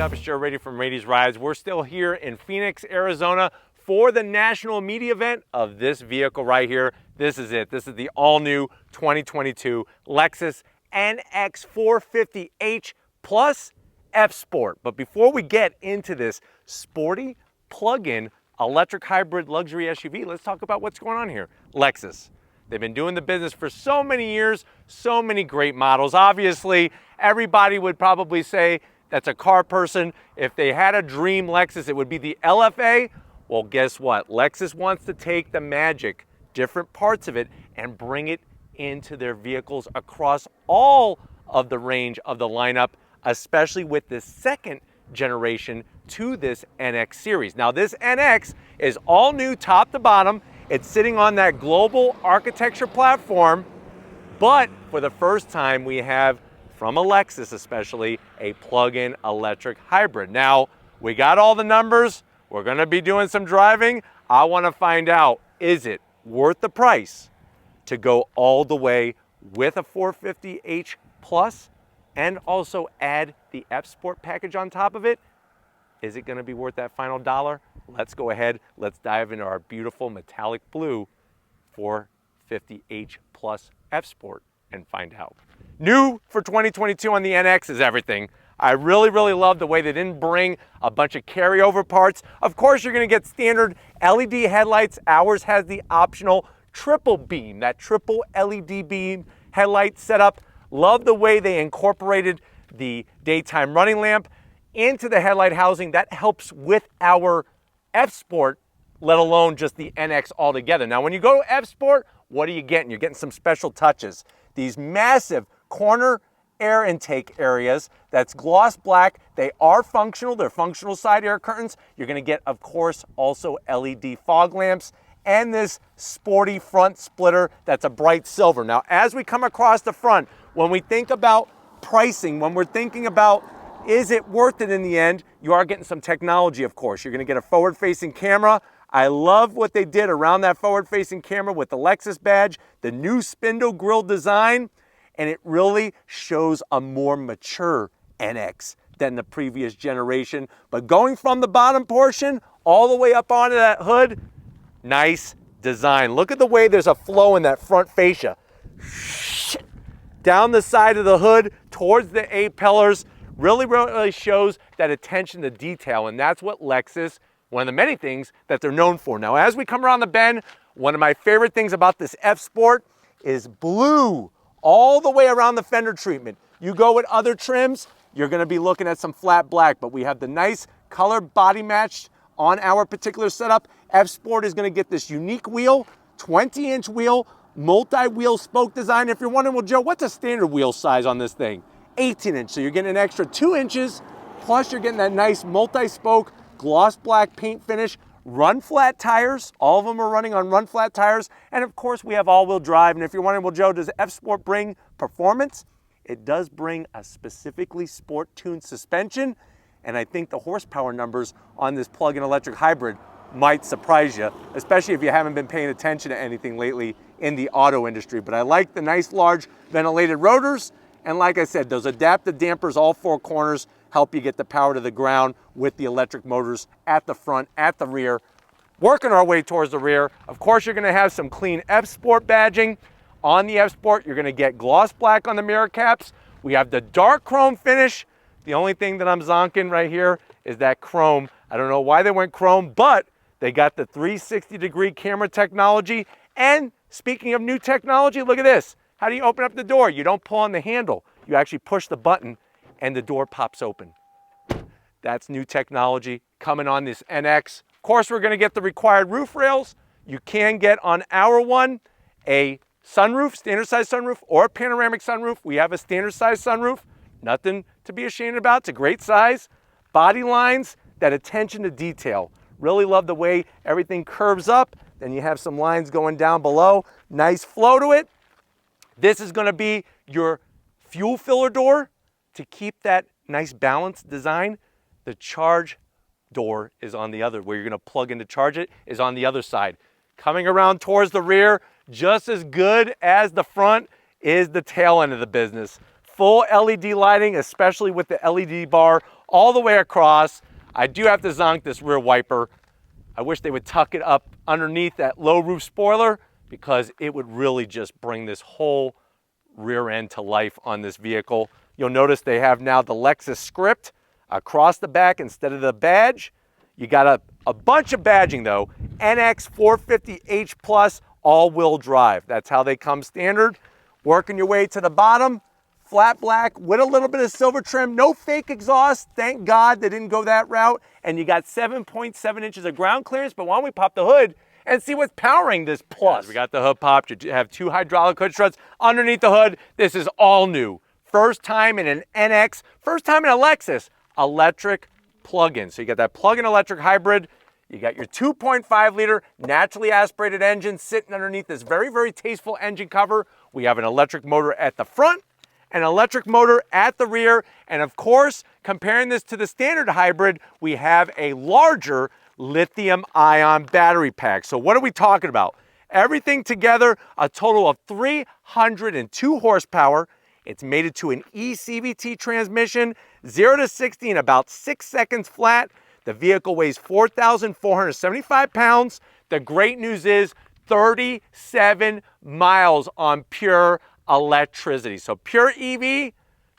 up? It's Joe Raiti from Raiti's Rides. We're still here in Phoenix, Arizona for the national media event of this vehicle right here. This is it. This is the all-new 2022 Lexus NX 450h Plus F Sport. But before we get into this sporty plug-in electric hybrid luxury SUV, let's talk about what's going on here. Lexus. They've been doing the business for so many years, so many great models. Obviously, everybody would probably say that's a car person. If they had a dream Lexus, it would be the LFA. Well, guess what? Lexus wants to take the magic, different parts of it, and bring it into their vehicles across all of the range of the lineup, especially with this second generation to this NX series. Now, this NX is all new top to bottom. It's sitting on that global architecture platform, but for the first time, we have, from a Lexus especially, a plug-in electric hybrid. Now, we got all the numbers. We're gonna be doing some driving. I wanna find out, is it worth the price to go all the way with a 450h Plus and also add the F Sport package on top of it? Is it gonna be worth that final dollar? Let's go ahead, let's dive into our beautiful metallic blue 450h Plus F Sport and find out. New for 2022 on the NX is everything. I really love the way they didn't bring a bunch of carryover parts. Of course, you're gonna get standard LED headlights. Ours has the optional triple beam, that triple LED beam headlight setup. Love the way they incorporated the daytime running lamp into the headlight housing. That helps with our F Sport, let alone just the NX altogether. Now, when you go to F Sport, what are you getting? You're getting some special touches. These massive corner air intake areas, that's gloss black. They are functional. They're functional side air curtains. You're gonna get, of course, also LED fog lamps and this sporty front splitter that's a bright silver. Now, as we come across the front, when we think about pricing, when we're thinking about is it worth it in the end, you are getting some technology, of course. You're gonna get a forward-facing camera. I love what they did around that forward-facing camera with the Lexus badge, the new spindle grille design, and it really shows a more mature NX than the previous generation. But going from the bottom portion all the way up onto that hood, nice design. Look at the way there's a flow in that front fascia. Down the side of the hood towards the A-pillars, really shows that attention to detail, and that's what Lexus, one of the many things that they're known for. Now, as we come around the bend, one of my favorite things about this F Sport is blue all the way around the fender treatment. You go with other trims, you're gonna be looking at some flat black, but we have the nice color body matched on our particular setup. F Sport is gonna get this unique wheel, 20-inch wheel, multi-wheel spoke design. If you're wondering, well, Joe, what's a standard wheel size on this thing? 18-inch, so you're getting an extra 2 inches, plus you're getting that nice multi-spoke gloss black paint finish, run flat tires. All of them are running on run flat tires. And of course, we have all-wheel drive. And if you're wondering, well, Joe, does F Sport bring performance? It does bring a specifically sport-tuned suspension. And I think the horsepower numbers on this plug-in electric hybrid might surprise you, especially if you haven't been paying attention to anything lately in the auto industry. But I like the nice large ventilated rotors. And like I said, those adaptive dampers, all four corners, help you get the power to the ground with the electric motors at the front, at the rear. Working our way towards the rear, of course, you're gonna have some clean F Sport badging. On the F Sport, you're gonna get gloss black on the mirror caps. We have the dark chrome finish. The only thing that I'm zonking right here is that chrome. I don't know why they went chrome, but they got the 360-degree camera technology. And speaking of new technology, look at this. How do you open up the door? You don't pull on the handle. You actually push the button and the door pops open. That's new technology coming on this NX. Of course, we're gonna get the required roof rails. You can get on our one a sunroof, standard size sunroof, or a panoramic sunroof. We have a standard size sunroof. Nothing to be ashamed about. It's a great size. Body lines, that attention to detail. Really love the way everything curves up. Then you have some lines going down below. Nice flow to it. This is gonna be your fuel filler door to keep that nice balanced design. The charge door is on the other, where you're gonna plug in to charge it, is on the other side. Coming around towards the rear, just as good as the front is the tail end of the business. full LED lighting, especially with the LED bar all the way across. I do have to zonk this rear wiper. I wish they would tuck it up underneath that low roof spoiler because it would really just bring this whole rear end to life on this vehicle. You'll notice they have now the Lexus script across the back instead of the badge. You got a bunch of badging though. NX 450H Plus all-wheel drive. That's how they come standard. Working your way to the bottom, flat black with a little bit of silver trim. No fake exhaust. Thank God they didn't go that route. And you got 7.7 inches of ground clearance. But why don't we pop the hood and see what's powering this Plus? We got the hood popped. You have 2 hydraulic hood struts underneath the hood. This is all new. First time in an NX, first time in a Lexus electric plug-in. So you got that plug-in electric hybrid. You got your 2.5 liter naturally aspirated engine sitting underneath this very, very tasteful engine cover. We have an electric motor at the front, an electric motor at the rear, and of course, comparing this to the standard hybrid, we have a larger lithium-ion battery pack. So what are we talking about? Everything together, a total of 302 horsepower. It's mated to an eCVT transmission, 0 to 60 in about 6 seconds flat. The vehicle weighs 4,475 pounds. The great news is 37 miles on pure electricity. So pure EV,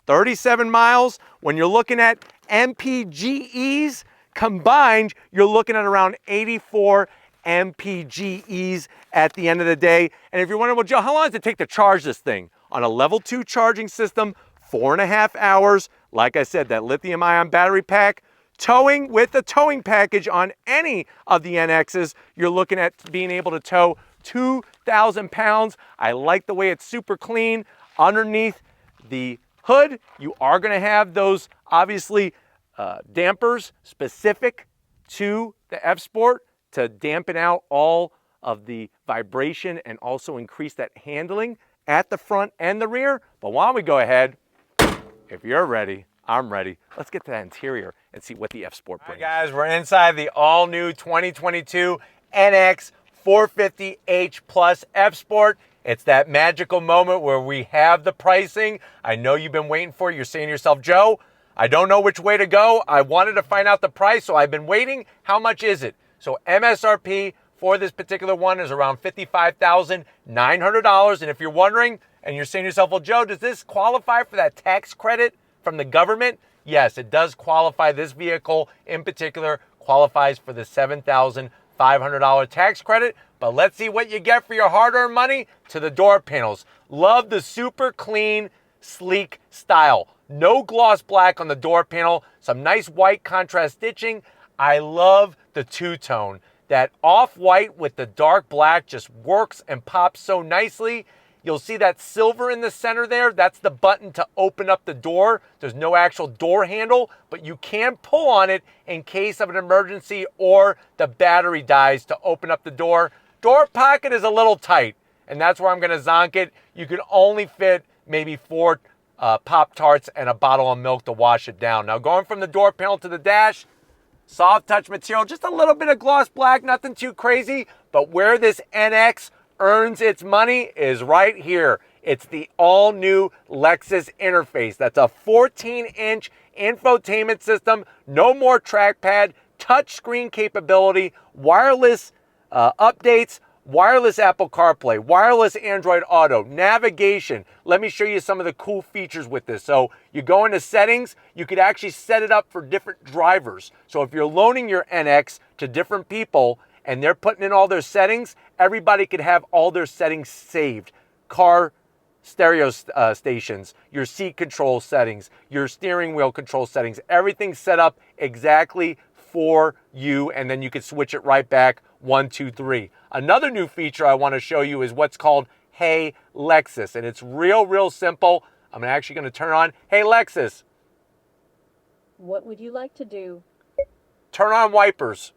37 miles. When you're looking at MPGEs combined, you're looking at around 84 MPGEs at the end of the day. And if you're wondering, well, Joe, how long does it take to charge this thing? On a level 2 charging system, 4.5 hours. Like I said, that lithium-ion battery pack. Towing with a towing package on any of the NXs, you're looking at being able to tow 2,000 pounds. I like the way it's super clean. Underneath the hood, you are going to have those, obviously, dampers specific to the F-Sport to dampen out all of the vibration and also increase that handling at the front and the rear. But why don't we go ahead, if you're ready, I'm ready. Let's get to that interior and see what the F-Sport brings. All right, guys, we're inside the all-new 2022 NX 450H Plus F-Sport. It's that magical moment where we have the pricing. I know you've been waiting for it. You're saying to yourself, Joe, I don't know which way to go. I wanted to find out the price, so I've been waiting. How much is it? So MSRP for this particular one is around $55,900. And if you're wondering, and you're saying to yourself, well, Joe, does this qualify for that tax credit from the government? Yes, it does qualify. This vehicle in particular qualifies for the $7,500 tax credit. But let's see what you get for your hard-earned money to the door panels. Love the super clean, sleek style. No gloss black on the door panel. Some nice white contrast stitching. I love the two-tone. That off-white with the dark black just works and pops so nicely. You'll see that silver in the center there. That's the button to open up the door. There's no actual door handle, but you can pull on it in case of an emergency or the battery dies to open up the door. Door pocket is a little tight, and that's where I'm gonna zonk it. You can only fit maybe 4 Pop-Tarts and a bottle of milk to wash it down. Now going from the door panel to the dash, soft touch material, just a little bit of gloss black, nothing too crazy, but where this NX earns its money is right here. It's the all-new Lexus Interface. That's a 14-inch infotainment system, no more trackpad, touchscreen capability, wireless updates, wireless Apple CarPlay, wireless Android Auto, navigation. Let me show you some of the cool features with this. So you go into settings, you could actually set it up for different drivers. So if you're loaning your NX to different people and they're putting in all their settings, everybody could have all their settings saved. Car stereo stations, your seat control settings, your steering wheel control settings, everything's set up exactly for you, and then you can switch it right back 1, 2, 3. Another new feature I want to show you is what's called Hey Lexus, and it's real simple. I'm actually going to turn on Hey Lexus. What would you like to do? Turn on wipers.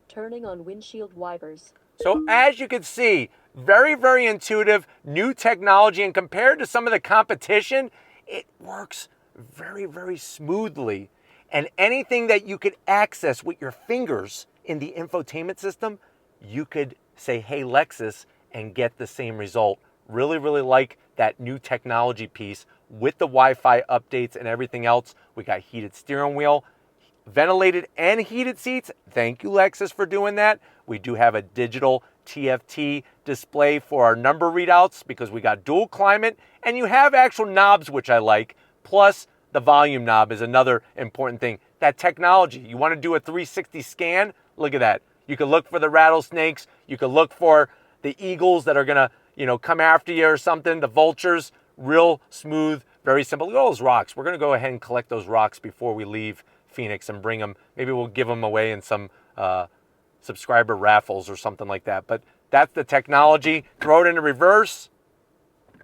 Turning on windshield wipers. So as you can see, very intuitive, new technology, and compared to some of the competition, it works very smoothly. And anything that you could access with your fingers in the infotainment system, you could say, Hey Lexus, and get the same result. Really like that new technology piece with the Wi-Fi updates and everything else. We got heated steering wheel, ventilated and heated seats. Thank you, Lexus, for doing that. We do have a digital TFT display for our number readouts because we got dual climate, and you have actual knobs, which I like, plus the volume knob is another important thing. That technology, you want to do a 360 scan, look at that. You can look for the rattlesnakes, you can look for the eagles that are gonna, come after you or something, the vultures, real smooth, very simple. Look at all those rocks. We're gonna go ahead and collect those rocks before we leave Phoenix and bring them. Maybe we'll give them away in some subscriber raffles or something like that. But that's the technology. Throw it into reverse.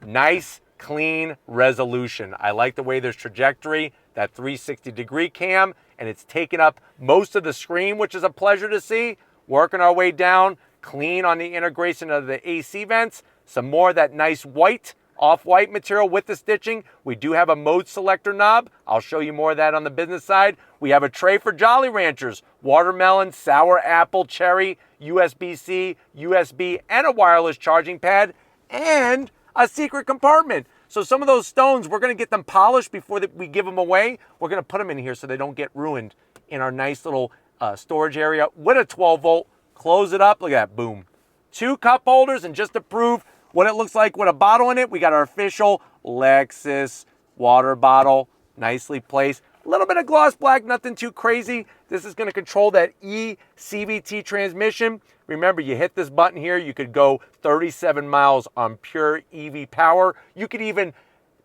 Nice, clean resolution. I like the way there's trajectory, that 360-degree cam, and it's taking up most of the screen, which is a pleasure to see. Working our way down, clean on the integration of the AC vents. Some more of that nice white, off-white material with the stitching. We do have a mode selector knob. I'll show you more of that on the business side. We have a tray for Jolly Ranchers. Watermelon, sour apple, cherry, USB-C, USB, and a wireless charging pad, and a secret compartment. So some of those stones, we're gonna get them polished before we give them away. We're gonna put them in here so they don't get ruined in our nice little storage area with a 12-volt. Close it up, look at that, boom. 2 cup holders, and just to prove what it looks like with a bottle in it, we got our official Lexus water bottle, nicely placed. A little bit of gloss black, nothing too crazy. This is gonna control that eCVT transmission. Remember, you hit this button here, you could go 37 miles on pure EV power. You could even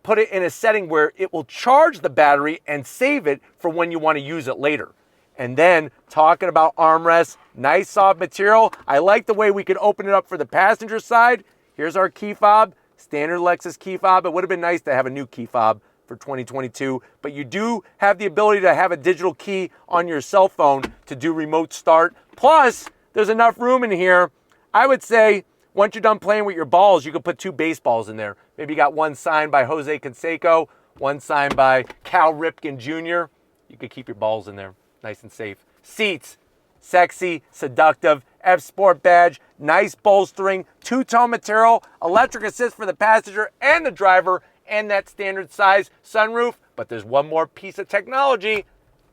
put it in a setting where it will charge the battery and save it for when you wanna use it later. And then talking about armrests, nice soft material. I like the way we could open it up for the passenger side. Here's our key fob, standard Lexus key fob. It would have been nice to have a new key fob for 2022, but you do have the ability to have a digital key on your cell phone to do remote start. Plus, there's enough room in here. I would say once you're done playing with your balls, you could put 2 baseballs in there. Maybe you got one signed by Jose Canseco, one signed by Cal Ripken Jr. You could keep your balls in there, nice and safe. Seats, sexy, seductive, F-Sport badge, nice bolstering, 2-tone material, electric assist for the passenger and the driver, and that standard size sunroof. But there's one more piece of technology,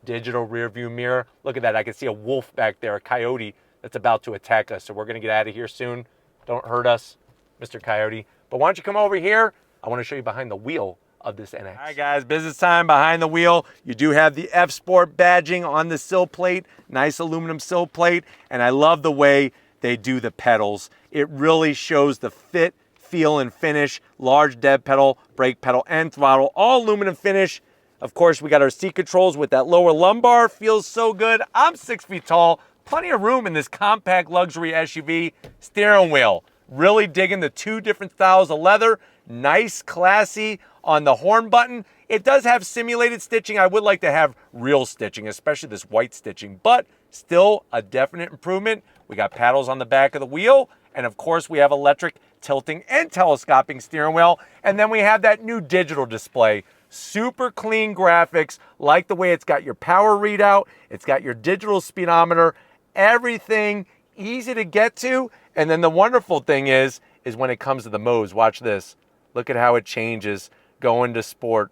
digital rear view mirror. Look at that, I can see a wolf back there, a coyote that's about to attack us. So we're gonna get out of here soon. Don't hurt us, Mr. Coyote. But why don't you come over here? I wanna show you behind the wheel of this NX. All right, guys, business time behind the wheel. You do have the F-Sport badging on the sill plate, nice aluminum sill plate, and I love the way they do the pedals. It really shows the fit, feel, and finish. Large dead pedal, brake pedal, and throttle, all aluminum finish. Of course, we got our seat controls with that lower lumbar. Feels so good. I'm 6 feet tall. Plenty of room in this compact luxury SUV. Steering wheel. Really digging the 2 different styles of leather. Nice, classy on the horn button. It does have simulated stitching. I would like to have real stitching, especially this white stitching, but still a definite improvement. We got paddles on the back of the wheel. And of course, we have electric tilting and telescoping steering wheel. And then we have that new digital display. Super clean graphics, like the way it's got your power readout, it's got your digital speedometer, everything easy to get to. And then the wonderful thing is when it comes to the modes, watch this. Look at how it changes, going to sport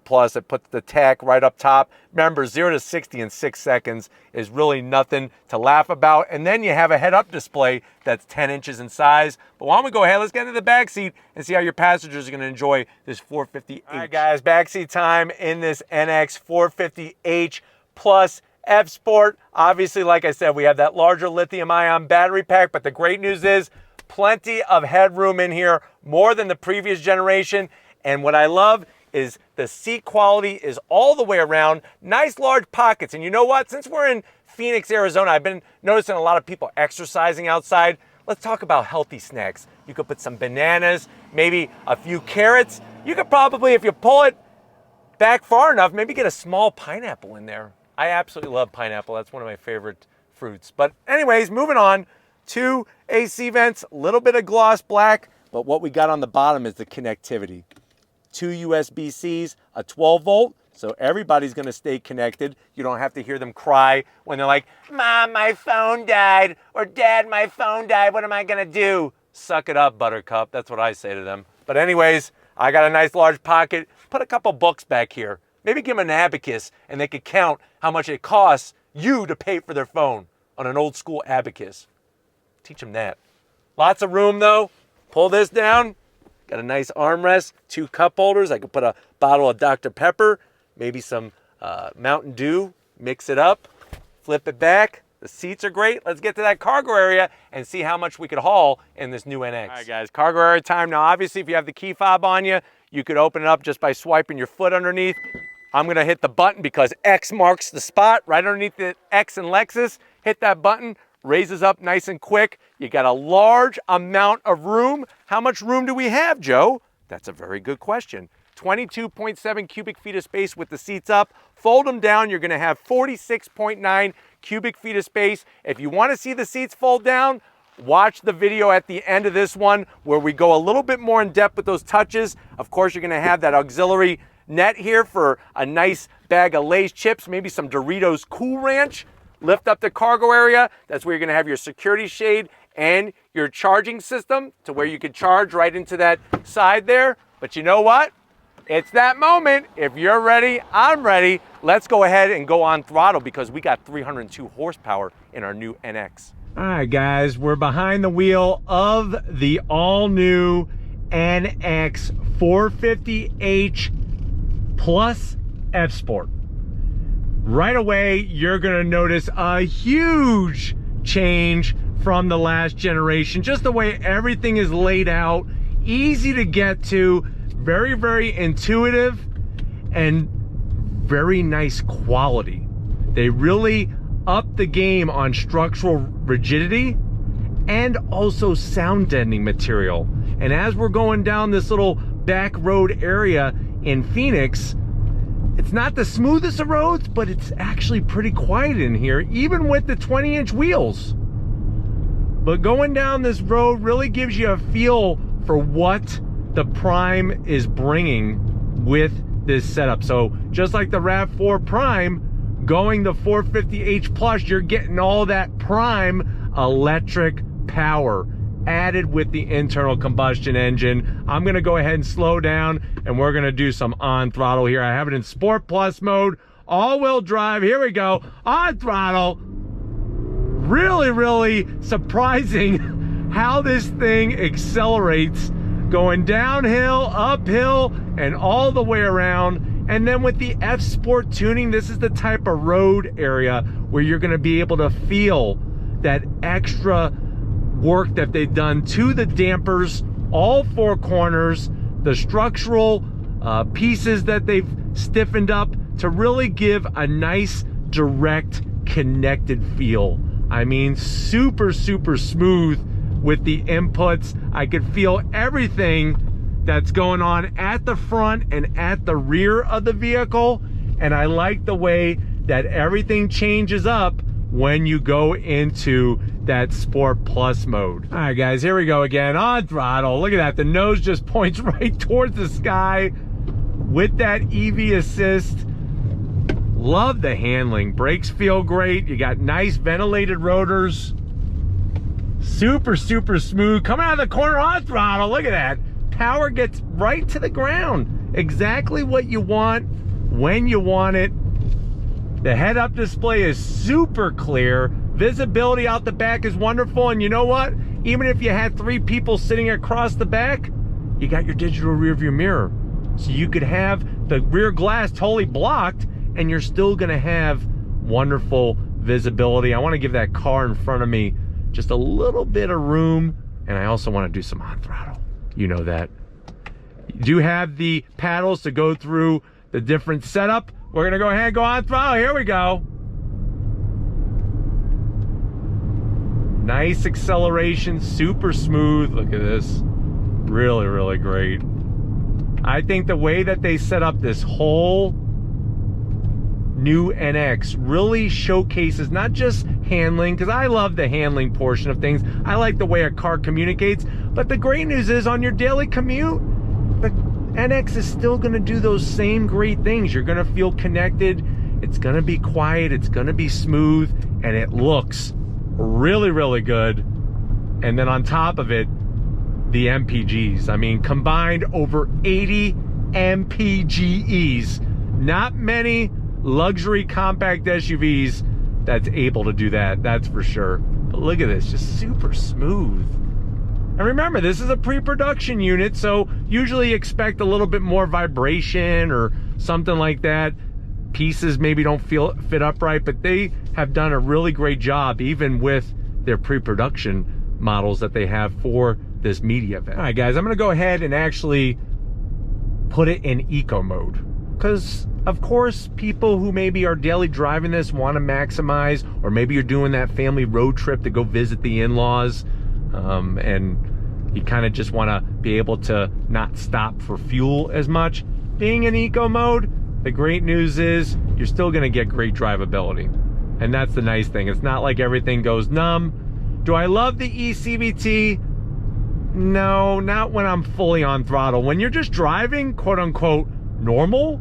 plus. It puts the tach right up top. Remember, 0 to 60 in 6 seconds is really nothing to laugh about. And then you have a head-up display that's 10 inches in size. But why don't we go ahead, let's get into the back seat and see how your passengers are gonna enjoy this 450H. All right, guys, backseat time in this NX 450H Plus F-Sport. Obviously, like I said, we have that larger lithium-ion battery pack, but the great news is plenty of headroom in here, more than the previous generation. And what I love is the seat quality is all the way around. Nice large pockets. And you know what? Since we're in Phoenix, Arizona, I've been noticing a lot of people exercising outside. Let's talk about healthy snacks. You could put some bananas, maybe a few carrots. You could probably, if you pull it back far enough, maybe get a small pineapple in there. I absolutely love pineapple. That's one of my favorite fruits. But anyways, moving on. 2 AC vents, a little bit of gloss black, but what we got on the bottom is the connectivity. 2 USB-Cs, a 12-volt, so everybody's gonna stay connected. You don't have to hear them cry when they're like, Mom, my phone died, or Dad, my phone died, what am I gonna do? Suck it up, Buttercup, that's what I say to them. But anyways, I got a nice large pocket. Put a couple books back here. Maybe give them an abacus and they could count how much it costs you to pay for their phone on an old school abacus. Teach them that. Lots of room though. Pull this down. Got a nice armrest, 2 cup holders. I could put a bottle of Dr. Pepper, maybe some Mountain Dew, mix it up, flip it back. The seats are great. Let's get to that cargo area and see how much we could haul in this new NX. All right, guys, cargo area time. Now, obviously, if you have the key fob on you, you could open it up just by swiping your foot underneath. I'm gonna hit the button because X marks the spot right underneath the X in Lexus. Hit that button, raises up nice and quick. You got a large amount of room. How much room do we have, Joe? That's a very good question. 22.7 cubic feet of space with the seats up. Fold them down, you're gonna have 46.9 cubic feet of space. If you wanna see the seats fold down, watch the video at the end of this one where we go a little bit more in depth with those touches. Of course, you're gonna have that auxiliary net here for a nice bag of Lay's chips, maybe some Doritos Cool Ranch. Lift up the cargo area. That's where you're gonna have your security shade and your charging system to where you can charge right into that side there. But you know what? It's that moment. If you're ready, I'm ready. Let's go ahead and go on throttle because we got 302 horsepower in our new NX. All right, guys, we're behind the wheel of the all-new NX 450h Plus F Sport. Right away, you're gonna notice a huge change from the last generation. Just the way everything is laid out, easy to get to, very, very intuitive, and very nice quality. They really upped the game on structural rigidity and also sound deadening material. And as we're going down this little back road area in Phoenix, it's not the smoothest of roads, but it's actually pretty quiet in here, even with the 20-inch wheels. But going down this road really gives you a feel for what the Prime is bringing with this setup. So just like the RAV4 Prime, going the 450h Plus, you're getting all that Prime electric power added with the internal combustion engine. I'm gonna go ahead and slow down and we're gonna do some on throttle here. I have it in Sport Plus mode, all-wheel drive. Here we go, on throttle. Really, really surprising how this thing accelerates, going downhill, uphill, and all the way around. And then with the F Sport tuning, this is the type of road area where you're gonna be able to feel that extra work that they've done to the dampers, all 4 corners, the structural pieces that they've stiffened up to really give a nice, direct, connected feel. I mean, super, super smooth with the inputs. I could feel everything that's going on at the front and at the rear of the vehicle. And I like the way that everything changes up when you go into that Sport Plus mode. All right, guys, here we go again, on throttle. Look at that, the nose just points right towards the sky with that EV assist. Love the handling, brakes feel great. You got nice ventilated rotors. Super, super smooth. Coming out of the corner on throttle, look at that. Power gets right to the ground. Exactly what you want, when you want it. The head-up display is super clear. Visibility out the back is wonderful. And you know what? Even if you had 3 people sitting across the back, you got your digital rear view mirror. So you could have the rear glass totally blocked and you're still gonna have wonderful visibility. I wanna give that car in front of me just a little bit of room, and I also wanna do some on throttle. You know that. You do have the paddles to go through the different setup. We're gonna go ahead and go on throttle. Here we go. Nice acceleration, super smooth. Look at this. Really, really great. I think the way that they set up this whole new NX really showcases not just handling, because I love the handling portion of things. I like the way a car communicates, but the great news is on your daily commute, the NX is still gonna do those same great things. You're gonna feel connected, it's gonna be quiet, it's gonna be smooth, and it looks really, really good. And then on top of it, the MPGs. I mean, combined over 80 MPGEs. Not many luxury compact SUVs that's able to do that, that's for sure. But look at this, just super smooth. And remember, this is a pre-production unit, so usually expect a little bit more vibration or something like that. Pieces maybe don't fit upright, but they have done a really great job, even with their pre-production models that they have for this media event. All right, guys, I'm gonna go ahead and actually put it in eco mode, because of course people who maybe are daily driving this want to maximize, or maybe you're doing that family road trip to go visit the in-laws, and you kind of just want to be able to not stop for fuel as much. Being in eco mode, the great news is you're still going to get great drivability, and that's the nice thing. It's not like everything goes numb. Do I love the eCVT? No, not when I'm fully on throttle. When you're just driving, quote unquote, normal,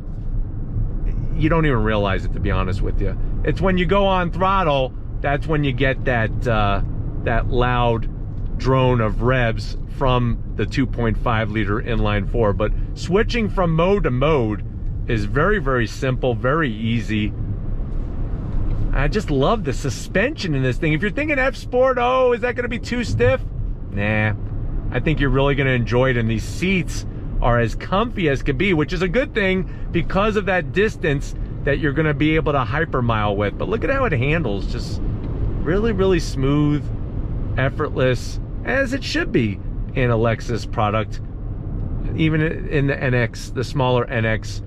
you don't even realize it, to be honest with you. It's when you go on throttle, that's when you get that that loud drone of revs from the 2.5 liter inline four. But switching from mode to mode is very, very simple, very easy. I just love the suspension in this thing. If you're thinking F Sport, oh, is that gonna be too stiff? Nah, I think you're really gonna enjoy it, and these seats are as comfy as can be, which is a good thing because of that distance that you're gonna be able to hypermile with. But look at how it handles, just really, really smooth, effortless, as it should be in a Lexus product, even in the NX, the smaller NX,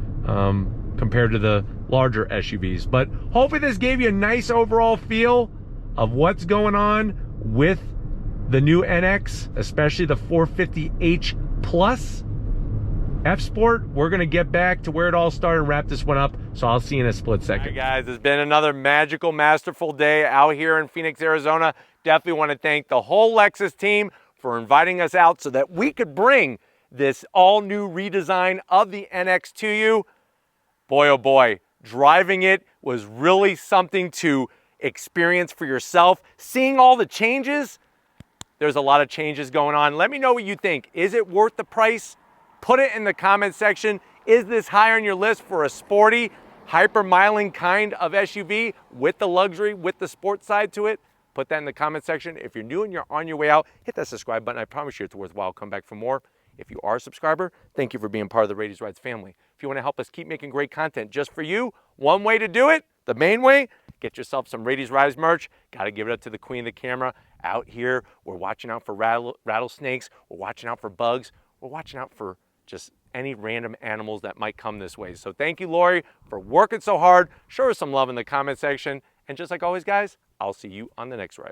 compared to the larger SUVs. But hopefully this gave you a nice overall feel of what's going on with the new NX, especially the 450h Plus. F Sport, we're gonna get back to where it all started and wrap this one up, so I'll see you in a split second. All right, guys, it's been another magical, masterful day out here in Phoenix, Arizona. Definitely want to thank the whole Lexus team for inviting us out so that we could bring this all-new redesign of the NX to you. Boy, oh boy, driving it was really something to experience for yourself. Seeing all the changes, there's a lot of changes going on. Let me know what you think. Is it worth the price? Put it in the comment section. Is this higher on your list for a sporty, hyper-miling kind of SUV with the luxury, with the sports side to it? Put that in the comment section. If you're new and you're on your way out, hit that subscribe button. I promise you it's worthwhile. Come back for more. If you are a subscriber, thank you for being part of the Raiti's Rides family. If you want to help us keep making great content just for you, one way to do it, the main way, get yourself some Raiti's Rides merch. Got to give it up to the queen of the camera. Out here, we're watching out for rattlesnakes. We're watching out for bugs. We're watching out for just any random animals that might come this way. So thank you, Lori, for working so hard. Show her some love in the comment section. And just like always, guys, I'll see you on the next ride.